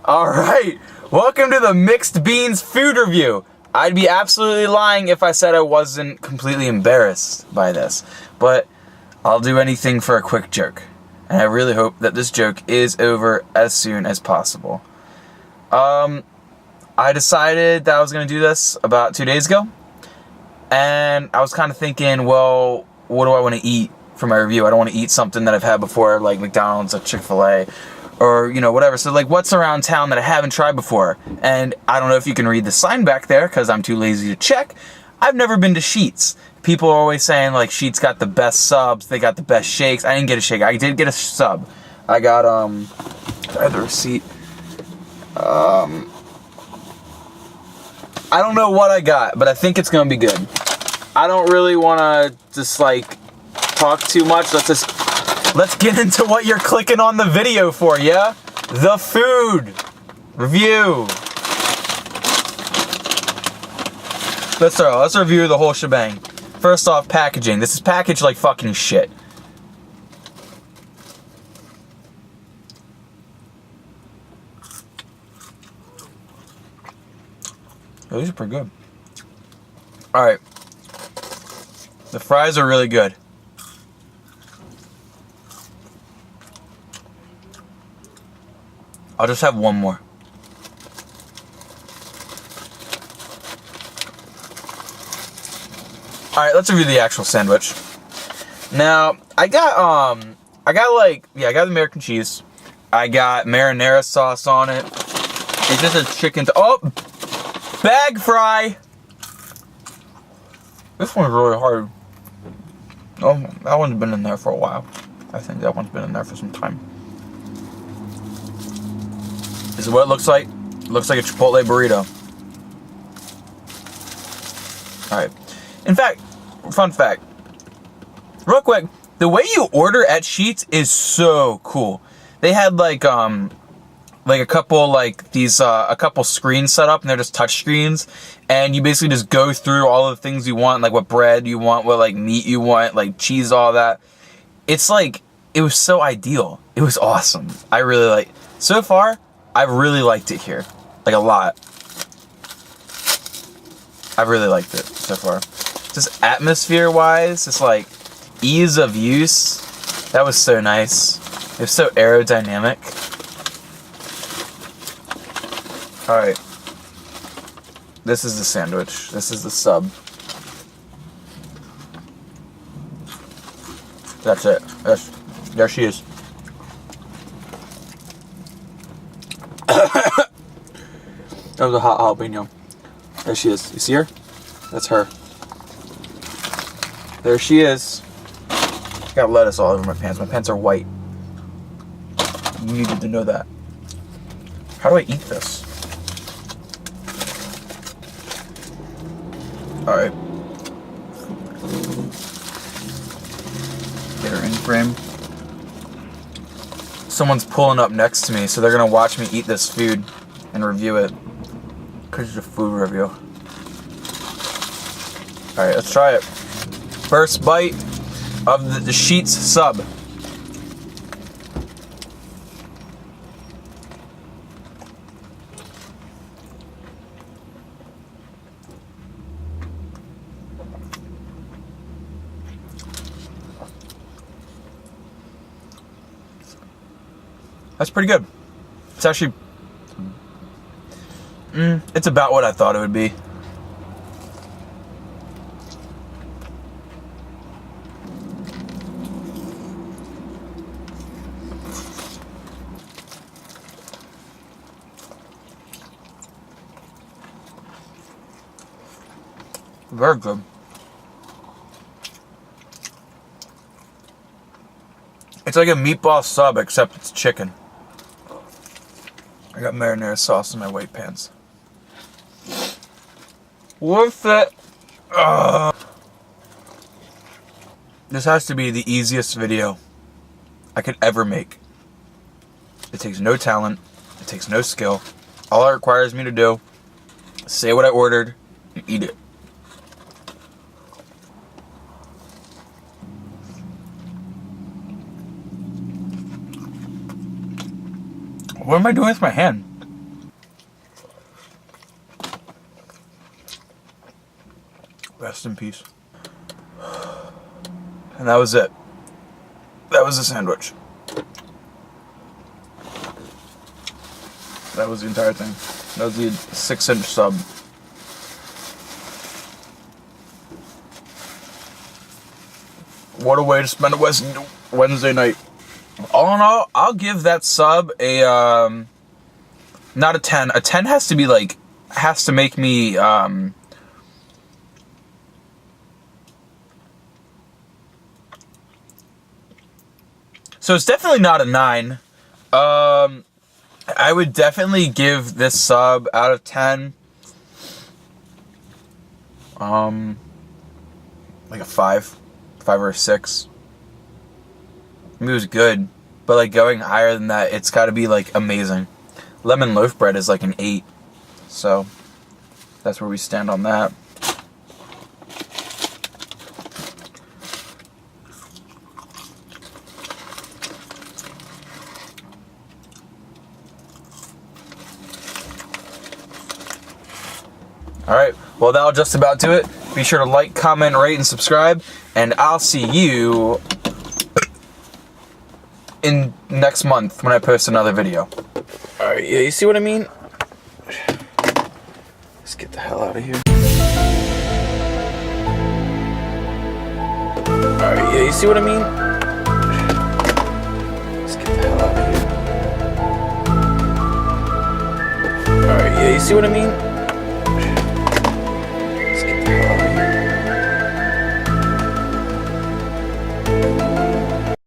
Alright, welcome to the Mixed Beans food review. I'd be absolutely lying if I said I wasn't completely embarrassed by this, but I'll do anything for a quick joke. And I really hope that this joke is over as soon as possible. I decided that I was going to do this about 2 days ago, and I was kind of thinking, well, what do I want to eat for my review? I don't want to eat something that I've had before, like McDonald's or Chick-fil-A, or, you know, whatever. So, like, what's around town that I haven't tried before? And I don't know if you can read the sign back there, because I'm too lazy to check. I've never been to Sheetz. People are always saying, like, Sheetz got the best subs, they got the best shakes. I didn't get a shake. I did get a sub. I got, I have the receipt. I don't know what I got, but I think it's gonna be good. I don't really want to just, like, talk too much. Let's get into what you're clicking on the video for, yeah? The food review. Let's review the whole shebang. First off, packaging. This is packaged like fucking shit. Oh, these are pretty good. Alright. The fries are really good. I'll just have one more. Alright, let's review the actual sandwich. Now, I got the American cheese. I got marinara sauce on it. It's just a chicken, bag fry! This one's really hard. Oh, that one's been in there for a while. I think that one's been in there for some time. This is what it looks like. It looks like a Chipotle burrito. Alright. In fact, fun fact. Real quick, the way you order at Sheetz is so cool. They had like a couple screens set up, and they're just touch screens, and you basically just go through all the things you want, like what bread you want, what like meat you want, like cheese, all that. It's like, it was so ideal. It was awesome. I really like, so far, I've really liked it here. Like, a lot. I've really liked it so far. Just atmosphere-wise, it's like ease of use. That was so nice. It was so aerodynamic. Alright. This is the sandwich. This is the sub. That's it. There she is. That was a hot jalapeno. There she is. You see her? That's her. There she is. Got lettuce all over my pants. My pants are white. You needed to know that. How do I eat this? Alright. Get her in frame. Someone's pulling up next to me, so they're gonna watch me eat this food and review it. Because it's a food review. Alright, let's try it. First bite of the Sheetz sub. That's pretty good. It's actually, it's about what I thought it would be. Very good. It's like a meatball sub, except it's chicken. I got marinara sauce in my white pants. Worth it. This has to be the easiest video I could ever make. It takes no talent. It takes no skill. All it requires me to do is say what I ordered and eat it. What am I doing with my hand? Rest in peace. And that was it. That was the sandwich. That was the entire thing. That was the 6-inch sub. What a way to spend a Wednesday night. All in all, I'll give that sub a, not a 10. A 10 has to be like, has to make me, so it's definitely not a 9. I would definitely give this sub out of 10. Like a 5 or a 6. I mean, it was good, but like going higher than that, it's got to be like amazing. Lemon loaf bread is like an 8, so that's where we stand on that. Alright, well that'll just about do it. Be sure to like, comment, rate, and subscribe, and I'll see you in next month when I post another video. Alright, yeah, you see what I mean? Let's get the hell out of here. Alright, yeah, you see what I mean? Let's get the hell out of here. Alright, yeah, you see what I mean?